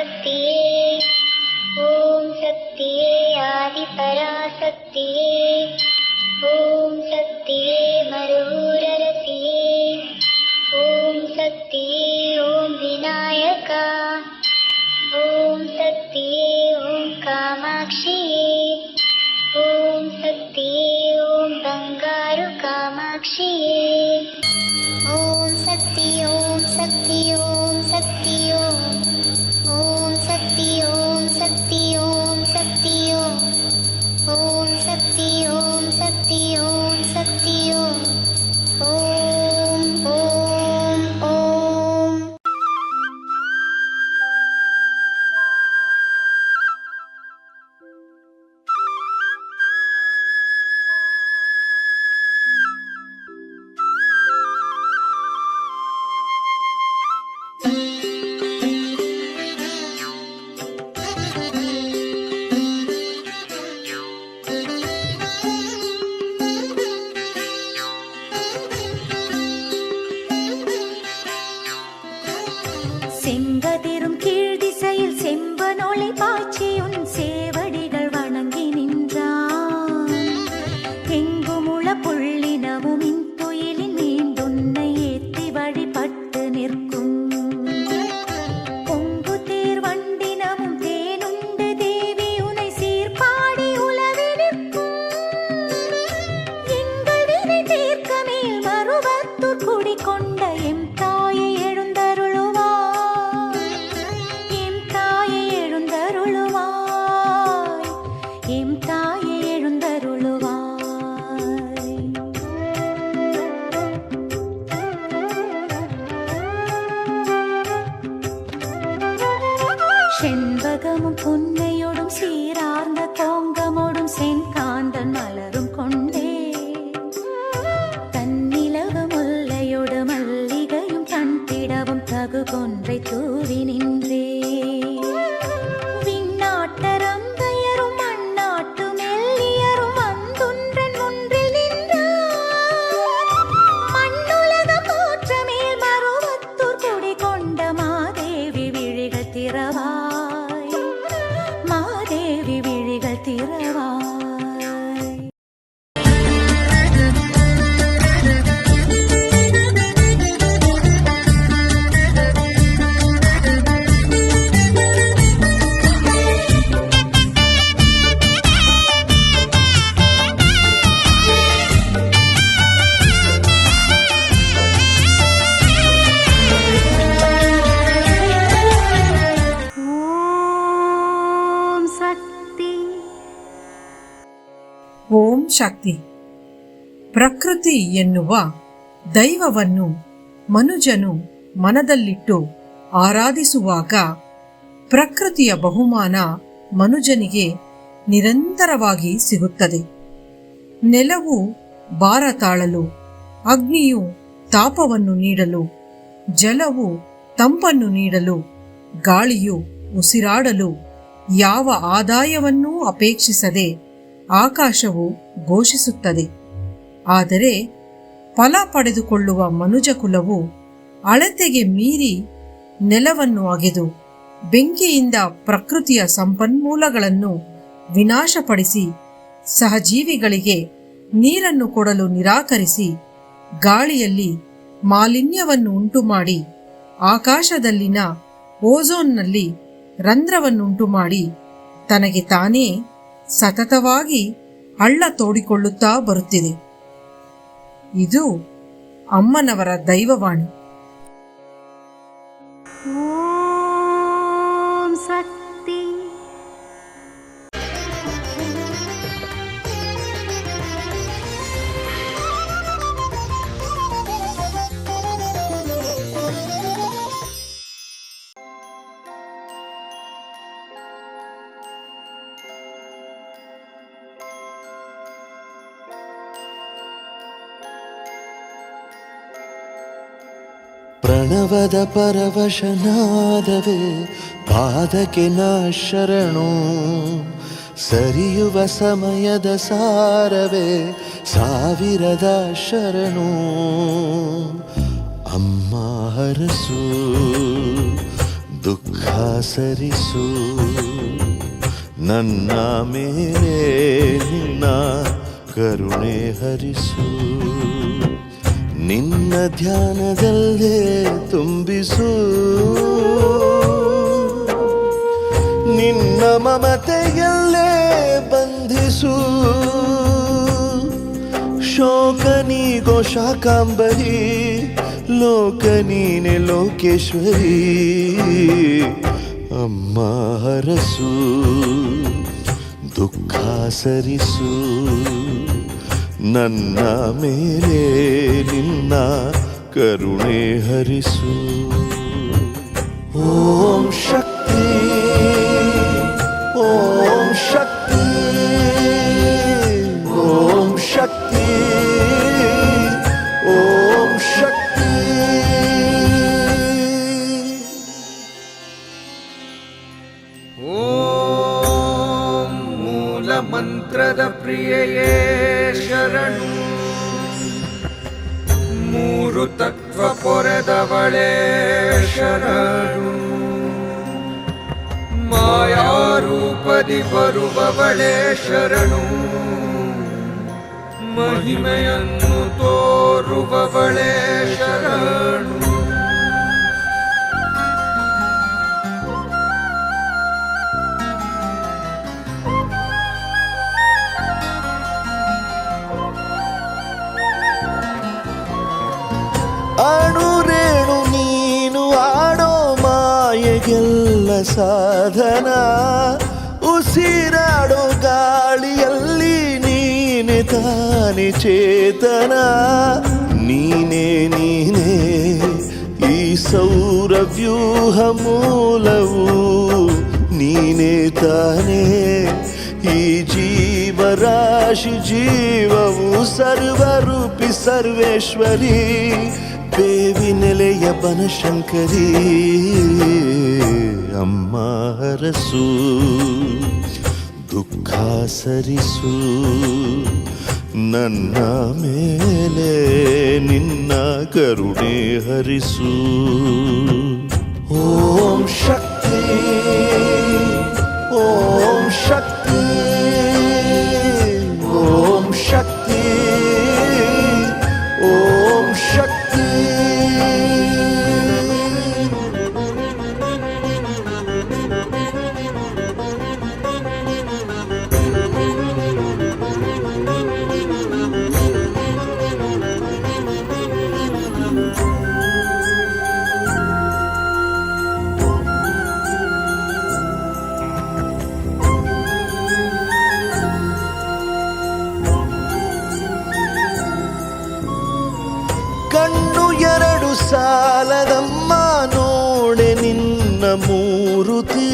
शक्तिये ॐ शक्तिये आदिपराशक्तिये ॐ शक्तिये मरुररसिये ॐ शक्तिये ॐ विनायका ॐ शक्तिये ॐ कामाक्षिये ॐ शक्तिये ॐ बंगारु कामाक्षिये ॐ शक्ति ॐ शक्ति ॐ शक्ति ॐ शक्ति ॐ शक्ति ॐ शक्ति ॐ शक्ति ॐ शक्ति ॐ शक्ति ॐ ॐ செங்கதிரும் கீழ் திசையில் செம்பனொளி பாய்ச்சியுன் சேவடிகள் வணங்கி நின்றான். எங்குமுள புள்ளினமும் இன்துயிலின் மீண்டுன்னை ஏத்தி வழிபட்டு நிற்கும். பொங்கு தேர் வண்டினமும் தேனுண்டு தேவி உனை சீர்பாடி உலவி நிற்கும். எங்கள் வினை தீர்க்க மேல் மருவத்தூர் குடிகொண்ட எம் தாயை செண்பகமும் புன்னையோடும் சீரார்ந்த கோங்கமோடும் செங்காந்தன் மலரும் கொண்டே தன்னிலவு முல்லையோடு மல்லிகையும் கண்பிடவும் தகு கொன்றை தூவி நின்றே. விண்ணாட்டரம் பெயரும் மண்ணாட்டு மெல்லியரும் வந்துன்றன் ஒன்றில் நின்றார். மண்ணுலக போற்ற மேல் மருவத்தூர் குடி கொண்ட மாதேவி விழிகள் திறவா திரவாய். ಓಂ ಶಕ್ತಿ. ಪ್ರಕೃತಿ ಎನ್ನುವ ದೈವವನ್ನು ಮನುಜನು ಮನದಲ್ಲಿಟ್ಟು ಆರಾಧಿಸುವಾಗ ಪ್ರಕೃತಿಯ ಬಹುಮಾನ ಮನುಜನಿಗೆ ನಿರಂತರವಾಗಿ ಸಿಗುತ್ತದೆ. ನೆಲವು ಭಾರ ತಾಳಲು, ಅಗ್ನಿಯು ತಾಪವನ್ನು ನೀಡಲು, ಜಲವು ತಂಪನ್ನು ನೀಡಲು, ಗಾಳಿಯು ಉಸಿರಾಡಲು ಯಾವ ಆದಾಯವನ್ನೂ ಅಪೇಕ್ಷಿಸದೆ ಆಕಾಶವು ಘೋಷಿಸುತ್ತದೆ. ಆದರೆ ಫಲ ಪಡೆದುಕೊಳ್ಳುವ ಮನುಜ ಕುಲವು ಅಳತೆಗೆ ಮೀರಿ ನೆಲವನ್ನು ಅಗೆದು ಬೆಂಕಿಯಿಂದ ಪ್ರಕೃತಿಯ ಸಂಪನ್ಮೂಲಗಳನ್ನು ವಿನಾಶಪಡಿಸಿ ಸಹಜೀವಿಗಳಿಗೆ ನೀರನ್ನು ಕೊಡಲು ನಿರಾಕರಿಸಿ ಗಾಳಿಯಲ್ಲಿ ಮಾಲಿನ್ಯವನ್ನು ಉಂಟುಮಾಡಿ ಆಕಾಶದಲ್ಲಿನ ಓಝೋನ್ನಲ್ಲಿ ರಂಧ್ರವನ್ನುಂಟು ಮಾಡಿ ತನಗೆ ತಾನೇ ಸತತವಾಗಿ ಹಳ್ಳ ತೋಡಿಕೊಳ್ಳುತ್ತಾ ಬರುತ್ತಿದೆ. ಇದು ಅಮ್ಮನವರ ದೈವವಾಣಿ. ಓಂ ಶಕ್ತಿ. ಪ್ರಣವದ ಪರವಶನಾದವೇ ಪಾದಕ್ಕೆ ನಾ ಶರಣು, ಸರಿಯುವ ಸಮಯದ ಸಾರವೇ ಸಾವಿರದ ಶರಣು. ಅಮ್ಮ ಹರಸು ದುಃಖ ಸರಿಸು ನನ್ನ ಮೇಲೆ ನಿನ್ನ ಕರುಣೆ ಹರಿಸು ನಿನ್ನ ಧ್ಯಾನದಲ್ಲೇ ತುಂಬಿಸು ನಿನ್ನ ಮಮತೆಯಲ್ಲೇ ಬಂಧಿಸು ಶೋಕ ನೀಗೋ ಶಾಕಾಂಬರಿ ಲೋಕ ನೀನೆ ಲೋಕೇಶ್ವರಿ ಅಮ್ಮ ಹರಸು ದುಃಖ ಸರಿಸು ನನ್ನ ಮೇಲೆ ನಿನ್ನ ಕರುಣೆ ಹರಿಸು ಓಂ ಶಕ್ತಿ ಓಂ ಶಕ್ತಿ ಓಂ ಶಕ್ತಿ ಓಂ ಶಕ್ತಿ ಓಂ ಮೂಲ ಮಂತ್ರದ ಪ್ರಿಯೆಯೇ ಶರಣು ಮೂರು ತತ್ವ ಪೊರೆದವಳೇ ಶರಣು ಮಾಯಾರೂಪದಿ ಬರುವವಳೇ ಶರಣು ಮಹಿಮೆಯನ್ನು ತೋರುವವಳೇ ಶರಣು ಅಣುರೇಣು ನೀನು ಆಡೋ ಮಾಯೆಗೆಲ್ಲ ಸಾಧನ ಉಸಿರಾಡೋ ಗಾಳಿಯಲ್ಲಿ ನೀನೆ ತಾನೆ ಚೇತನ ನೀನೇ ನೀನೇ ಈ ಸೌರವ್ಯೂಹ ಮೂಲವು ನೀನೇ ತಾನೇ ಈ ಜೀವರಾಶಿ ಜೀವವು ಸರ್ವರೂಪಿ ಸರ್ವೇಶ್ವರಿ ಬೇವಿನೆಲೆಯ ಬನಶಂಕರಿ ಅಮ್ಮ ಹರಸು ದುಃಖ ಸರಿಸು ನನ್ನ ಮೇಲೆ ನಿನ್ನ ಕರುಣೆ ಹರಿಸು ಓಂ ಶಕ್ತಿ ಓಂ ಶಕ್ತಿ ಓಂ ಶಕ್ತಿ ಓಂ ಶಕ್ತಿ ಕಣ್ಣು ಎರಡು ಸಾಲದಮ್ಮ ನೋಡೆ ನಿನ್ನ ಮೂರುತಿ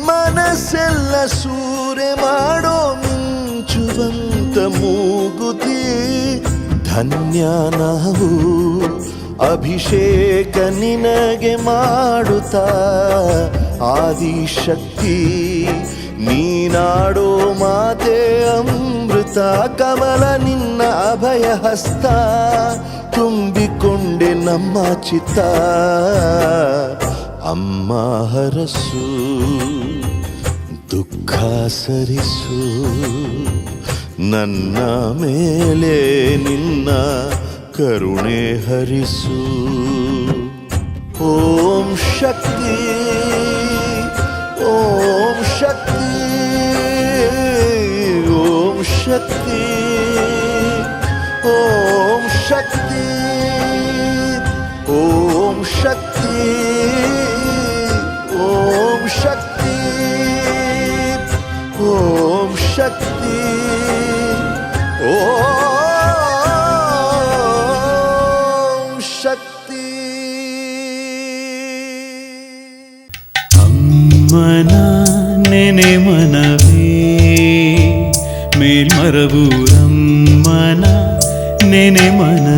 ಮನಸ್ಸೆಲ್ಲ ಸೂರೆ ಮಾಡೋ ಮಿಂಚುವಂತ ಮೂಗುತಿ ಧನ್ಯ ನಾವು ಅಭಿಷೇಕ ನಿನಗೆ ಮಾಡುತ್ತಾ ಆದಿಶಕ್ತಿ ನೀನಾಡೋ ಮಾತೆ ಅಮೃತ ಕಮಲ ನಿನ್ನ ಅಭಯ ಹಸ್ತ ತುಂಬಿಕೊಂಡೆ ನಮ್ಮ ಚಿತ್ತ ಅಮ್ಮ ಹರಸು ದುಃಖ ಸರಿಸು ನನ್ನ ಮೇಲೆ ನಿನ್ನ ಕರುಣೆ ಹರಿಸು ಓಂ ಶಕ್ತಿ ಓಂ ಶಕ್ತಿ ಓಂ ಶಕ್ತಿ ಓಂ ಶಕ್ತಿ ಓಂ ಶಕ್ತಿ ಓಂ ಶಕ್ತಿ ಓಂ ಶಕ್ತಿ ಓಂ ಶಕ್ತಿ ಅಮ್ಮನ ನೆನೆ ಮನವೇ ಮೇಲ್ಮರಬೂರಮ್ಮನ ನೆನೆ ಮನ